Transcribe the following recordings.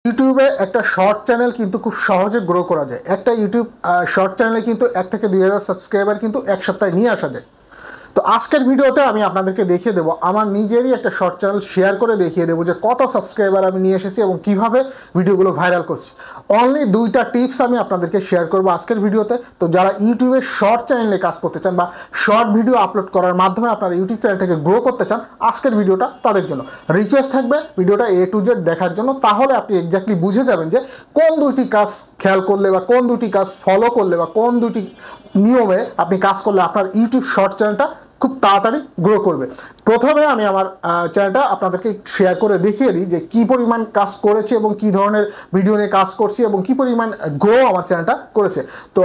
ইউটিউবে একটা short channel কিন্তু খুব সহজে গ্রো করা যায়। একটা ইউটিউব শর্ট চ্যানেলে কিন্তু 1 থেকে 2000 সাবস্ক্রাইবার কিন্তু এক সপ্তাহে নিয়ে আসা যায়। তো আজকের ভিডিওতে আমি আপনাদেরকে দেখিয়ে দেবো, আমার নিজেরই একটা শর্ট চ্যানেল শেয়ার করে দেখিয়ে দেবো যে কত সাবস্ক্রাইবার আমি নিয়ে এসেছি এবং কিভাবে ভিডিওগুলো ভাইরাল করছি। অনলি 2টা টিপস আমি আপনাদেরকে শেয়ার করবো আজকের ভিডিওতে। তো যারা ইউটিউবে শর্ট চ্যানেলে কাজ করতে চান বা শর্ট ভিডিও আপলোড করার মাধ্যমে আপনার ইউটিউব চ্যানেলটাকে গ্রো করতে চান, আজকের ভিডিওটা তাদের জন্য। রিকোয়েস্ট থাকবে ভিডিওটা A to Z দেখার জন্য, তাহলে আপনি এক্স্যাক্টলি বুঝে যাবেন যে কোন 2টি কাজ খেয়াল করলে বা কোন 2টি কাজ ফলো করলে বা কোন 2টি নিয়মে আপনি কাজ করলে আপনার ইউটিউব শর্ট চ্যানেলটা খুব তাড়াতাড়ি গ্রো করবে। প্রথমে আমি আমার চ্যানেলটা আপনাদেরকে শেয়ার করে দেখিয়ে দিই যে কী পরিমাণ কাজ করেছি এবং কী ধরনের ভিডিও নিয়ে কাজ করছি এবং কী পরিমাণ গ্রো আমার চ্যানেলটা করেছে। তো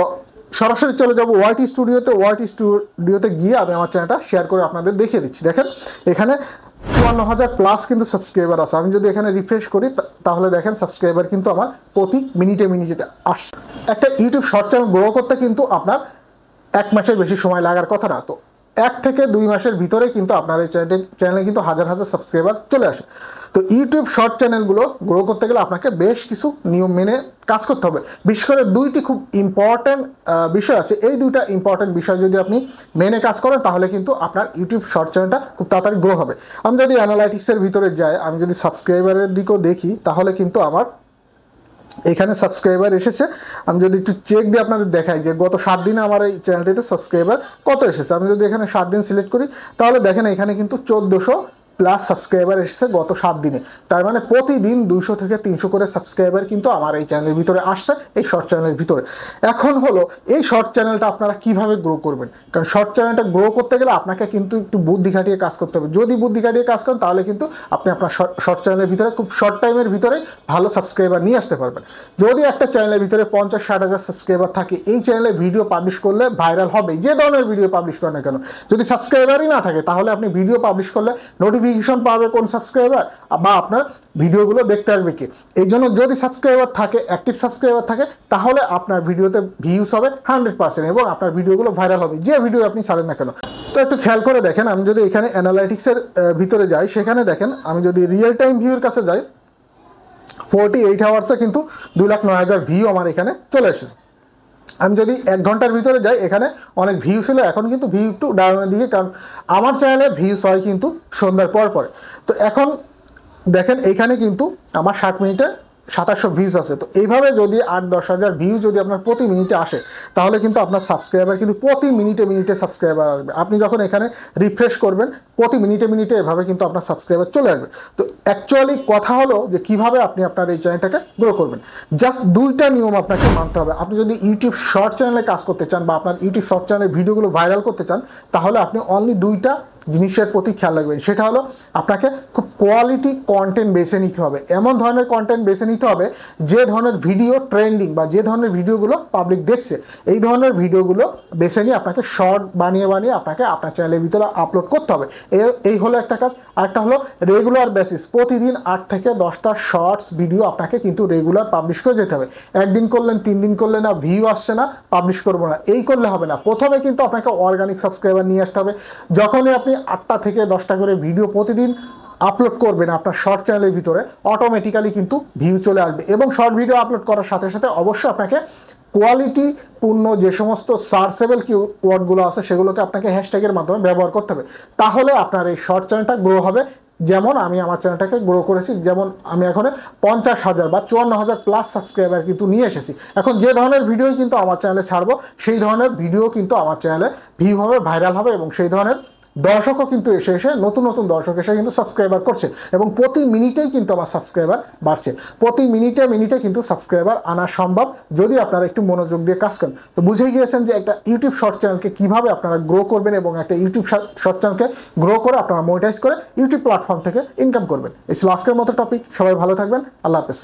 সরাসরি চলে যাবো ওয়াইটি স্টুডিওতে। ওয়াইটি স্টুডিওতে গিয়ে আমি আমার চ্যানেলটা শেয়ার করে আপনাদের দেখিয়ে দিচ্ছি। দেখেন এখানে 54,000 প্লাস কিন্তু সাবস্ক্রাইবার আছে। আমি যদি এখানে রিফ্রেশ করি তাহলে দেখেন সাবস্ক্রাইবার কিন্তু আমার প্রতি মিনিটে মিনিটে আসছে। একটা ইউটিউব শর্ট চ্যানেল গ্রো করতে কিন্তু আপনার 1 মাসের বেশি সময় লাগার কথা না। তো 1 থেকে 2 মাসের ভিতরে কিন্তু আপনার এই চ্যানেলে কিন্তু হাজার হাজার সাবস্ক্রাইবার চলে আসে। তো ইউটিউব শর্ট চ্যানেলগুলো গ্রো করতে গেলে আপনাকে বেশ কিছু নিয়ম মেনে কাজ করতে হবে। বিশেষ করে 2টি খুব ইম্পর্ট্যান্ট বিষয় আছে। এই 2টা ইম্পর্ট্যান্ট বিষয় যদি আপনি মেনে কাজ করেন তাহলে কিন্তু আপনার ইউটিউব শর্ট চ্যানেলটা খুব তাড়াতাড়ি গ্রো হবে। আমি যদি অ্যানালাইটিক্সের ভিতরে যাই, আমি যদি সাবস্ক্রাইবারের দিকেও দেখি তাহলে কিন্তু আমার এখানে সাবস্ক্রাইবার এসেছে। আমি যদি একটু চেক দিয়ে আপনাদের দেখাই যে গত 7 দিনে আমার এই চ্যানেলটিতে সাবস্ক্রাইবার কত এসেছে। আমি যদি এখানে 7 দিন সিলেক্ট করি তাহলে দেখেন এখানে কিন্তু 1400 প্লাস সাবস্ক্রাইবার এসেছে গত 7 দিনে। তার মানে প্রতিদিন 200 থেকে 300 করে সাবস্ক্রাইবার কিন্তু আমার এই চ্যানেলের ভিতরে আসছে, এই শর্ট চ্যানেলের ভিতরে। এখন হলো এই শর্ট চ্যানেলটা আপনারা কিভাবে গ্রো করবেন, কারণ শর্ট চ্যানেলটা গ্রো করতে গেলে আপনাকে কিন্তু একটু বুদ্ধি খাটিয়ে কাজ করতে হবে। যদি বুদ্ধি খাটিয়ে কাজ করেন তাহলে কিন্তু আপনি আপনার শর্ট চ্যানেলের ভিতরে খুব শর্ট টাইমের ভিতরে ভালো সাবস্ক্রাইবার নিয়ে আসতে পারবেন। যদি একটা চ্যানেলের ভিতরে 50-60 হাজার সাবস্ক্রাইবার থাকে, এই চ্যানেলে ভিডিও পাবলিশ করলে ভাইরাল হবে, যে ধরনের ভিডিও পাবলিশ করেন না কেন। যদি সাবস্ক্রাইবারই না থাকে তাহলে আপনি ভিডিও পাবলিশ করলে নোটিফিকেশন পাবে কোন সাবস্ক্রাইবার বা আপনার ভিডিওগুলো দেখতে আসবে কি। এই জন্য যদি সাবস্ক্রাইবার থাকে, অ্যাক্টিভ সাবস্ক্রাইবার থাকে, তাহলে আপনার ভিডিওতে ভিউজ হবে 100% এবং আপনার ভিডিওগুলো ভাইরাল হবে, যে ভিডিও আপনি ছাড়েন না কেন। তো একটু খেয়াল করে দেখেন, আমি যদি এখানে অ্যানালাইটিক্সের ভিতরে যাই, সেখানে দেখেন আমি যদি রিয়েল টাইম ভিউর কাছে যাই, 48 আওয়ার্সে কিন্তু 2,09,000 ভিউ আমার এখানে চলে এসেছে। আমি যদি 1 ঘন্টার ভিতরে যাই, এখানে অনেক ভিউ ছিল, এখন কিন্তু ভিউ একটু ডাউনের দিকে, কারণ আমার চ্যানেলে ভিউস হয় কিন্তু সন্ধ্যার পর পরে। তো এখন দেখেন এইখানে কিন্তু আমার 60 মিনিটে 2700 ভিউজ আছে। তো এইভাবে যদি 8-10 হাজার ভিউ যদি আপনার প্রতি মিনিটে আসে তাহলে কিন্তু আপনার সাবস্ক্রাইবার কিন্তু প্রতি মিনিটে মিনিটে সাবস্ক্রাইবার আসবে। আপনি যখন এখানে রিফ্রেশ করবেন প্রতি মিনিটে মিনিটে এভাবে কিন্তু আপনার সাবস্ক্রাইবার চলে আসবে। তো অ্যাকচুয়ালি কথা হলো যে কীভাবে আপনি আপনার এই চ্যানেলটাকে গ্রো করবেন। জাস্ট 2টা নিয়ম আপনাকে মানতে হবে। আপনি যদি ইউটিউব শর্ট চ্যানেলে কাজ করতে চান বা আপনার ইউটিউব শর্ট চ্যানেলে ভিডিওগুলো ভাইরাল করতে চান, তাহলে আপনি অনলি 2টা জিনিসের প্রতি খেয়াল রাখবেন। সেটা হলো আপনাকে খুব কোয়ালিটি কন্টেন্ট বেছে নিতে হবে। এমন ধরনের কন্টেন্ট বেছে নিতে হবে যে ধরনের ভিডিও ট্রেন্ডিং বা যে ধরনের ভিডিওগুলো পাবলিক দেখছে, এই ধরনের ভিডিওগুলো বেছে নিয়ে আপনাকে শর্ট বানিয়ে বানিয়ে আপনাকে আপনার চ্যানেলের ভিতরে আপলোড করতে হবে। এই হলো একটা কাজ। আরেকটা হলো রেগুলার বেসিস, প্রতিদিন 8 থেকে 10টা শর্টস ভিডিও আপনাকে কিন্তু রেগুলার পাবলিশ করে যেতে হবে। একদিন করলেন, 3 দিন করলেন না, ভিউ আসছে না, পাবলিশ করবো না, এই করলে হবে না। প্রথমে কিন্তু আপনাকে অর্গানিক সাবস্ক্রাইবার নিয়ে আসতে হবে। যখনই আপনি 8টা থেকে 10টা করে ভিডিও প্রতিদিন আপলোড করবেন আপনার শর্ট চ্যানেলের ভিতরে, অটোমেটিক্যালি কিন্তু ভিউ চলে আসবে। এবং শর্ট ভিডিও আপলোড করার সাথে সাথে অবশ্যই আপনাকে কোয়ালিটিপূর্ণ যে সমস্ত সার্চেবল কিওয়ার্ডগুলো আছে সেগুলোকে আপনাকে হ্যাশট্যাগের মাধ্যমে ব্যবহার করতে হবে। তাহলে আপনার এই শর্ট চ্যানেলটা গ্রো হবে। যেমন আমি আমার চ্যানেলটাকে গ্রো করেছি, যেমন আমি এখন 50,000 বা 54,000 প্লাস সাবস্ক্রাইবার কিন্তু নিয়ে এসেছি। এখন যে ধরনের ভিডিও কিন্তু আমার চ্যানেলে ছাড়বো সেই ধরনের ভিডিও কিন্তু আমার চ্যানেলে ভিউ হবে, ভাইরাল হবে এবং সেই ধরনের দর্শকও কিন্তু এসে নতুন নতুন দর্শক এসে কিন্তু সাবস্ক্রাইবার করছে এবং প্রতি মিনিটেই কিন্তু আমার সাবস্ক্রাইবার বাড়ছে। প্রতি মিনিটে মিনিটে কিন্তু সাবস্ক্রাইবার আনা সম্ভব যদি আপনারা একটু মনোযোগ দিয়ে কাজ করেন। তো বুঝেই গিয়েছেন যে একটা ইউটিউব শর্ট চ্যানেলকে কীভাবে আপনারা গ্রো করবেন এবং একটা ইউটিউব শর্ট চ্যানেলকে গ্রো করে আপনারা মনিটাইজ করে ইউটিউব প্ল্যাটফর্ম থেকে ইনকাম করবেন। এই ছিল আজকের মতো টপিক। সবাই ভালো থাকবেন। আল্লাহ হাফেজ।